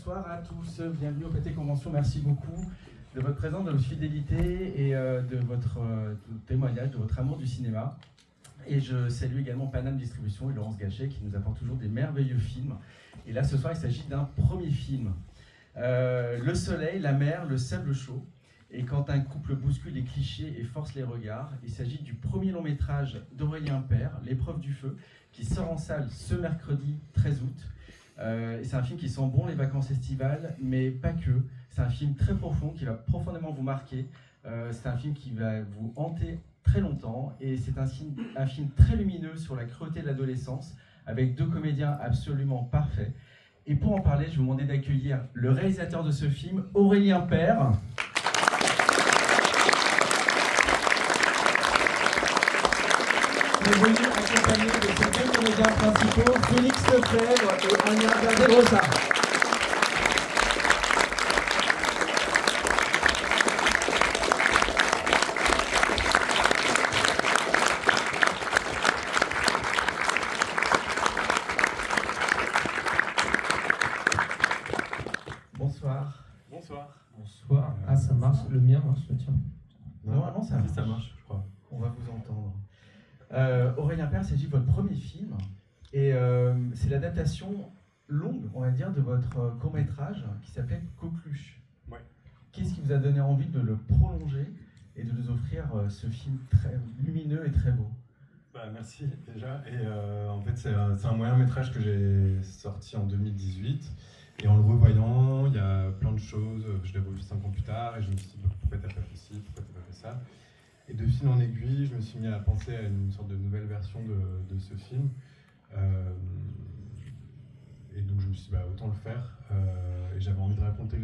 Bonsoir à tous, bienvenue au PT Convention. Merci beaucoup de votre présence, de votre fidélité et de votre témoignage, de votre amour du cinéma. Et je salue également Paname Distribution et Laurence Gachet qui nous apportent toujours des merveilleux films. Et là, ce soir, il s'agit d'un premier film. Le soleil, la mer, le sable chaud. Et quand un couple bouscule les clichés et force les regards, il s'agit du premier long métrage d'Aurélien Père, L'épreuve du feu, qui sort en salle ce mercredi 13 août. C'est un film qui sent bon les vacances estivales, mais pas que. C'est un film très profond qui va profondément vous marquer. C'est un film qui va vous hanter très longtemps. Et c'est un film très lumineux sur la cruauté de l'adolescence, avec deux comédiens absolument parfaits. Et pour en parler, je vais vous demander d'accueillir le réalisateur de ce film, Aurélien Père. Est venu accompagné de ses deux comédiens principaux, Félix Lefebvre et Anya Verderosa. Bonsoir. Bonsoir. Bonsoir. Ah, ça marche, le mien marche, le tien. Normalement, ça marche. Ça marche, je crois. On va vous entendre. Aurélien Père, c'est votre premier film et c'est l'adaptation longue, on va dire, de votre court-métrage qui s'appelait Coqueluche. Ouais. Qu'est-ce qui vous a donné envie de le prolonger et de nous offrir ce film très lumineux et très beau? Merci déjà. Et en fait, c'est un moyen métrage que j'ai sorti en 2018. Et en le revoyant, il y a plein de choses. Je l'ai revu 5 ans plus tard et je me suis dit pourquoi t'as pas fait ci, pourquoi t'as pas fait ça. Et de fil en aiguille, je me suis mis à penser à une sorte de nouvelle version de ce film. Et donc je me suis dit autant le faire. Et j'avais envie de raconter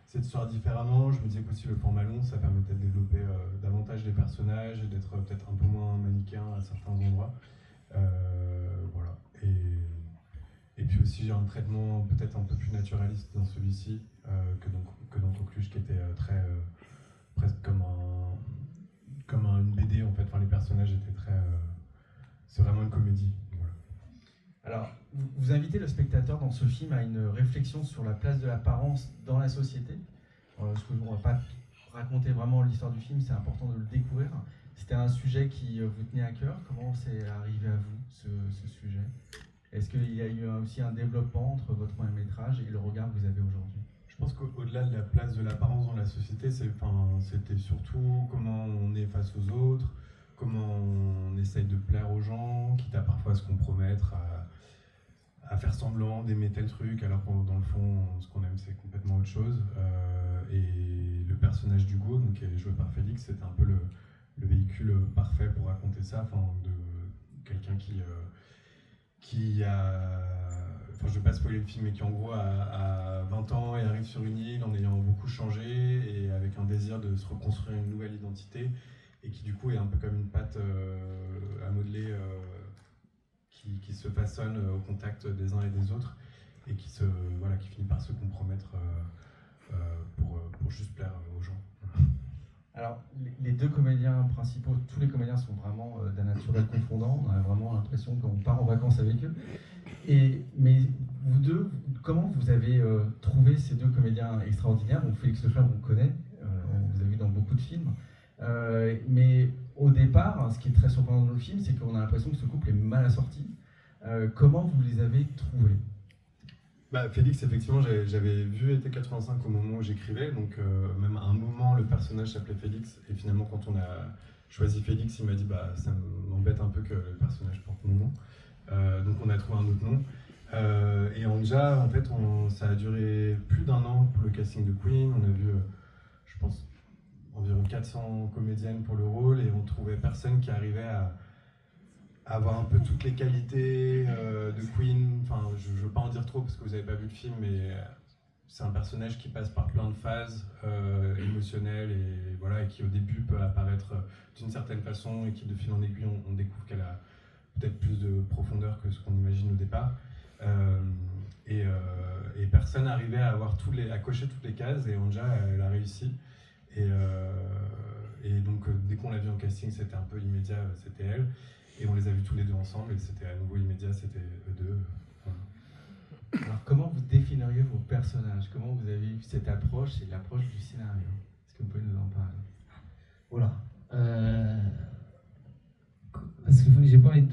cette histoire différemment. Je me disais qu'aussi le format long, ça permettait de développer davantage les personnages et d'être peut-être un peu moins manichéen à certains endroits. Voilà. Et puis aussi j'ai un traitement peut-être un peu plus naturaliste dans celui-ci que dans Coqueluche, qui était très presque comme une BD en fait. Enfin, les personnages étaient très. C'est vraiment une comédie. Voilà. Alors, vous invitez le spectateur dans ce film à une réflexion sur la place de l'apparence dans la société. Parce qu'on ne va pas raconter vraiment l'histoire du film, c'est important de le découvrir. C'était un sujet qui vous tenait à cœur. Comment c'est arrivé à vous, ce sujet? Est-ce qu'il y a eu aussi un développement entre votre premier métrage et le regard que vous avez aujourd'hui? Je pense qu'au-delà de la place de l'apparence dans la société, c'était surtout comment on est face aux autres, comment on essaye de plaire aux gens, quitte à parfois se compromettre, à faire semblant d'aimer tel truc, alors que dans le fond, ce qu'on aime, c'est complètement autre chose. Et le personnage d'Hugo, donc, qui est joué par Félix, c'était un peu le véhicule parfait pour raconter ça, de quelqu'un qui a... Enfin, je ne vais pas spoiler le film, mais qui en gros a 20 ans et arrive sur une île en ayant beaucoup changé et avec un désir de se reconstruire une nouvelle identité, et qui du coup est un peu comme une pâte à modeler qui se façonne au contact des uns et des autres, et qui finit par se compromettre pour juste plaire aux gens. Alors, les deux comédiens principaux, tous les comédiens sont vraiment d'un naturel confondant. On a vraiment l'impression qu'on part en vacances avec eux. Mais vous deux, comment vous avez trouvé ces deux comédiens extraordinaires? Donc Félix Lefebvre, on le connaît, on vous a vu dans beaucoup de films. Mais au départ, ce qui est très surprenant dans le film, c'est qu'on a l'impression que ce couple est mal assorti. Comment vous les avez trouvés? Félix, effectivement, j'avais vu été 85 au moment où j'écrivais, donc même à un moment le personnage s'appelait Félix, et finalement quand on a choisi Félix, il m'a dit ça m'embête un peu que le personnage porte mon nom, donc on a trouvé un autre nom. Et Anja, en fait, ça a duré plus d'1 an pour le casting de Queen. On a vu, je pense, environ 400 comédiennes pour le rôle, et on trouvait personne qui arrivait à avoir un peu toutes les qualités de Queen. Enfin, je ne veux pas en dire trop parce que vous n'avez pas vu le film, mais c'est un personnage qui passe par plein de phases émotionnelles et qui au début peut apparaître d'une certaine façon, et qui de fil en aiguille on découvre qu'elle a peut-être plus de profondeur que ce qu'on imagine au départ. Et personne n'arrivait à cocher toutes les cases, et Anja, elle a réussi. Et donc dès qu'on l'a vu en casting, c'était un peu immédiat, c'était elle. Et on les a vus tous les deux ensemble, et c'était à nouveau immédiat, c'était eux deux. Voilà. Alors comment vous définiriez vos personnage. Comment vous avez eu cette approche et l'approche du scénario? Est-ce que vous pouvez nous en parler? Voilà. Parce que j'ai pas envie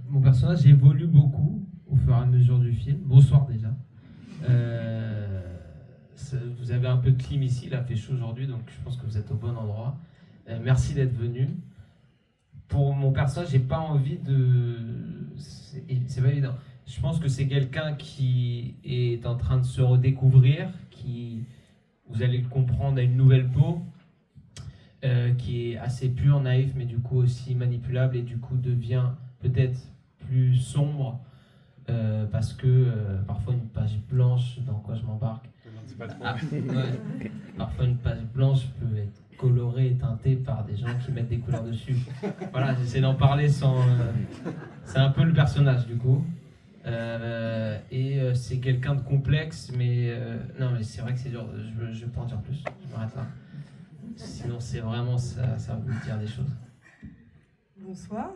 mon personnage évolue beaucoup au fur et à mesure du film. Bonsoir déjà. Vous avez un peu de clim ici, il a fait chaud aujourd'hui, donc je pense que vous êtes au bon endroit. Merci d'être venu. Pour mon personnage, j'ai pas envie de... C'est pas évident. Je pense que c'est quelqu'un qui est en train de se redécouvrir, vous allez le comprendre, a une nouvelle peau, qui est assez pur, naïf, mais du coup aussi manipulable, et du coup devient peut-être plus sombre, parce que parfois une page blanche, dans quoi je m'embarque, parfois une page blanche peut être colorée et teintée par des gens qui mettent des couleurs dessus. Voilà, j'essaie d'en parler sans... c'est un peu le personnage du coup. C'est quelqu'un de complexe, mais non, mais c'est vrai que c'est dur, je vais pas en dire plus, je m'arrête là. Sinon, c'est vraiment ça va vous dire des choses. Bonsoir,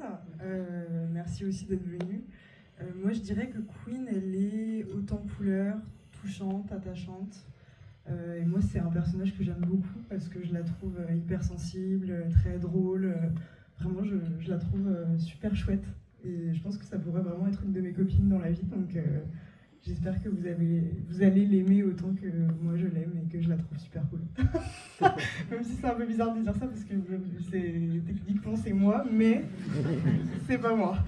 merci aussi d'être venu. Moi, je dirais que Queen, elle est autant couleur, touchante, attachante. Et moi, c'est un personnage que j'aime beaucoup parce que je la trouve hyper sensible, très drôle. Vraiment, je la trouve super chouette. Et je pense que ça pourrait vraiment être une de mes copines dans la vie. Donc, j'espère que vous allez l'aimer autant que moi je l'aime et que je la trouve super cool. Même si c'est un peu bizarre de dire ça parce que techniquement c'est moi, mais c'est pas moi.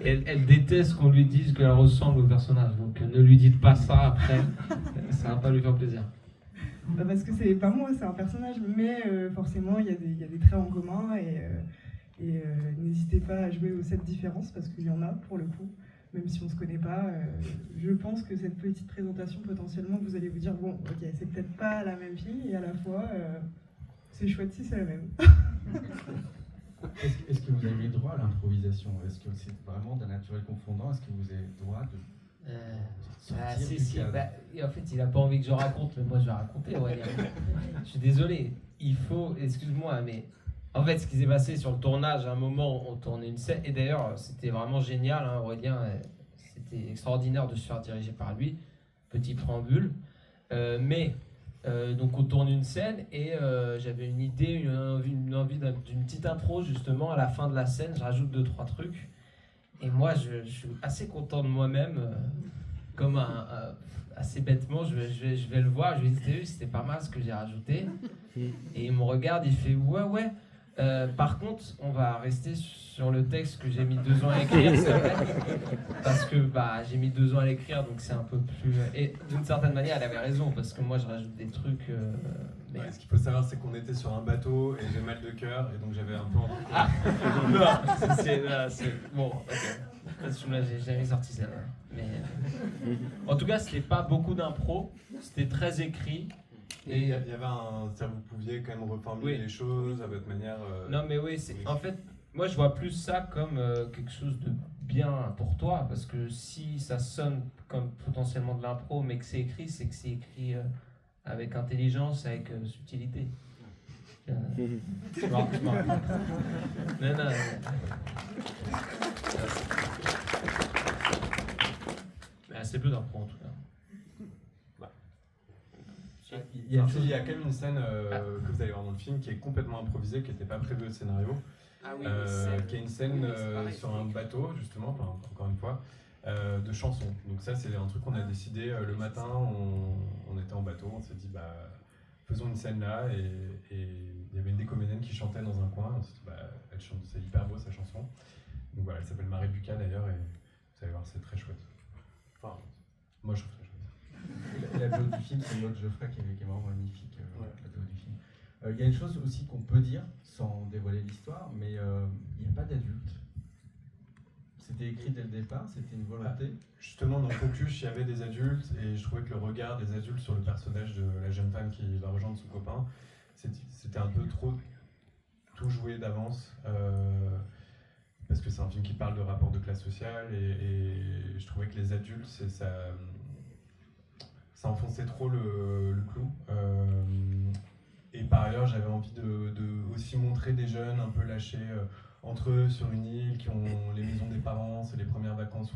Elle déteste qu'on lui dise qu'elle ressemble au personnage, donc ne lui dites pas ça après, ça va pas lui faire plaisir. Parce que c'est pas moi, c'est un personnage, mais forcément il y a des traits en commun et n'hésitez pas à jouer aux 7 différences parce qu'il y en a pour le coup. Même si on ne se connaît pas, je pense que cette petite présentation, potentiellement, vous allez vous dire, bon, ok, c'est peut-être pas la même fille, et à la fois, c'est chouette si c'est la même. Est-ce que vous avez droit à l'improvisation? Est-ce que c'est vraiment d'un naturel confondant? Est-ce que vous avez droit de sortir du cadre? Et en fait, il a pas envie que je raconte, mais moi je vais raconter, Aurélien. Je suis désolé, excuse-moi, mais... En fait, ce qui s'est passé sur le tournage, à un moment, on tournait une scène, et d'ailleurs, c'était vraiment génial, hein, Aurélien, c'était extraordinaire de se faire diriger par lui, petit préambule. Donc on tourne une scène, et j'avais une idée, une envie d'une petite impro, justement, à la fin de la scène, je rajoute 2-3 trucs, et moi, je suis assez content de moi-même, comme assez bêtement, je vais le voir, je lui dis, c'était pas mal ce que j'ai rajouté, et il me regarde, il fait, ouais. Par contre, on va rester sur le texte que j'ai mis 2 ans à écrire, parce que j'ai mis 2 ans à l'écrire, donc c'est un peu plus... Et d'une certaine manière, elle avait raison, parce que moi, je rajoute des trucs... Ouais, ce qu'il faut savoir, c'est qu'on était sur un bateau, et j'ai mal de cœur, et donc j'avais un peu envie de... Non, c'est... Bon, ok. J'ai jamais sorti celle-là. Mais... En tout cas, c'était pas beaucoup d'impro, c'était très écrit. Et il y avait vous pouviez quand même reformuler les choses à votre manière. Non, mais oui, en fait, moi je vois plus ça comme quelque chose de bien pour toi, parce que si ça sonne comme potentiellement de l'impro, mais que c'est écrit, c'est que c'est écrit avec intelligence, avec subtilité. Je m'en Non. Mais assez peu d'impro en tout cas. Il y a quand même une scène que vous allez voir dans le film qui est complètement improvisée, qui n'était pas prévue au scénario. Ah oui, qui est une scène sur un bateau, justement, encore une fois, de chansons. Donc ça, c'est un truc qu'on a décidé le matin, on était en bateau, on s'est dit, faisons une scène là, et il y avait une des comédiennes qui chantait dans un coin, on s'est dit, elle chante, c'est hyper beau sa chanson. Donc voilà, elle s'appelle Marie Bucca d'ailleurs, et vous allez voir, c'est très chouette. Enfin, moi je trouve très chouette. Et la BO du film, c'est Maud Geoffrey qui est vraiment magnifique. La BO du film. Il y a une chose aussi qu'on peut dire, sans dévoiler l'histoire, mais il n'y a pas d'adultes. C'était écrit dès le départ, c'était une volonté. Justement, dans Focus, il y avait des adultes, et je trouvais que le regard des adultes sur le personnage de la jeune femme qui va rejoindre son copain, c'était un peu trop tout joué d'avance. Parce que c'est un film qui parle de rapport de classe sociale, et je trouvais que les adultes, ça enfonçait trop le clou. Et par ailleurs, j'avais envie de aussi montrer des jeunes un peu lâchés entre eux sur une île, qui ont les maisons des parents, c'est les premières vacances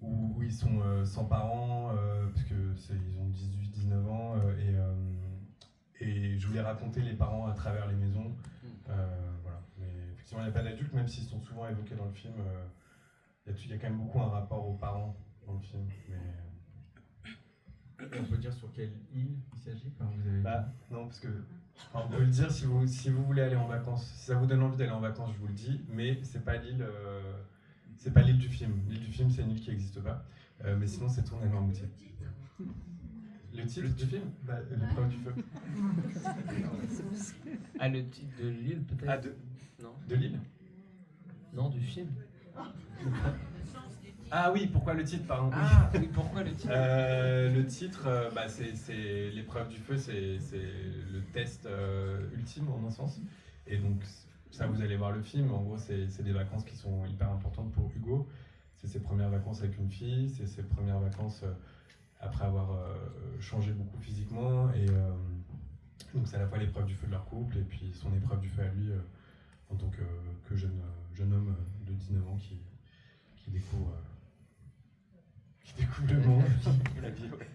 où ils sont sans parents, parce que ils ont 18-19 ans, et je voulais raconter les parents à travers les maisons. Voilà. Mais effectivement, il n'y a pas d'adultes, même s'ils sont souvent évoqués dans le film. Il y a quand même beaucoup un rapport aux parents dans le film. Mais... On peut dire sur quelle île il s'agit? Vous avez... Non, parce que on peut le dire si vous voulez aller en vacances. Si ça vous donne envie d'aller en vacances, je vous le dis. Mais c'est pas l'île du film. L'île du film, c'est une île qui n'existe pas. Mais sinon, c'est tourné en Moutier. Le titre du film, L'épreuve du feu. Ah, le titre de l'île, peut-être? Ah, Non. de l'île? Non, du film. Ah oui, pourquoi le titre, pardon. Ah oui, pourquoi le titre? Le titre, c'est l'épreuve du feu, c'est le test ultime en un sens. Et donc, ça, vous allez voir le film. En gros, c'est des vacances qui sont hyper importantes pour Hugo. C'est ses premières vacances avec une fille, c'est ses premières vacances après avoir changé beaucoup physiquement. Et donc, c'est à la fois l'épreuve du feu de leur couple et puis son épreuve du feu à lui en tant que jeune homme de 19 ans qui découvre le monde, la vie, ouais.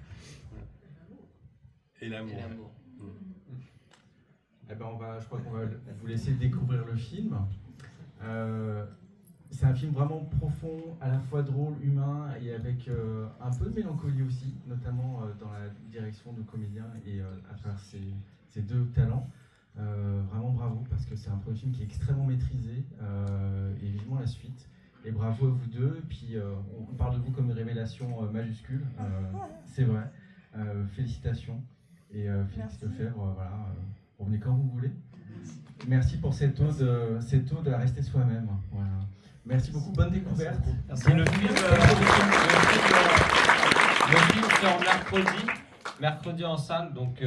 Et l'amour. Eh ben je crois qu'on va vous laisser découvrir le film. C'est un film vraiment profond, à la fois drôle, humain et avec un peu de mélancolie aussi, notamment dans la direction de comédien et à travers ces deux talents. Vraiment bravo parce que c'est un premier film qui est extrêmement maîtrisé et vivement la suite. Et bravo à vous deux. Et puis on parle de vous comme une révélation majuscule. C'est vrai. Félicitations. Et Félix Lefebvre, voilà. Revenez quand vous voulez. Merci pour cette ode à rester soi-même. Voilà. Merci beaucoup. Bonne découverte. Merci. Le film sort mercredi en salle. Donc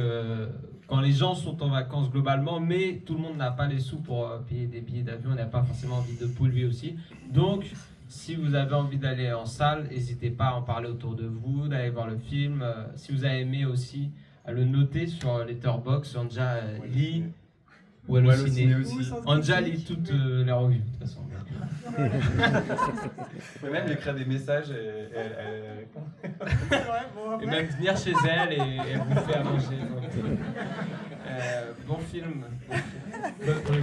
quand les gens sont en vacances globalement, mais tout le monde n'a pas les sous pour payer des billets d'avion, on n'a pas forcément envie de polluer aussi. Donc, si vous avez envie d'aller en salle, n'hésitez pas à en parler autour de vous, d'aller voir le film. Si vous avez aimé aussi, à le noter sur Letterboxd. Anja lit ou Allociné aussi. Anja lit toutes les revues de toute façon. Vous pouvez même lui écrire des messages et elle répond. Et même venir chez elle et elle vous fait à manger. Donc, bon film. Bonne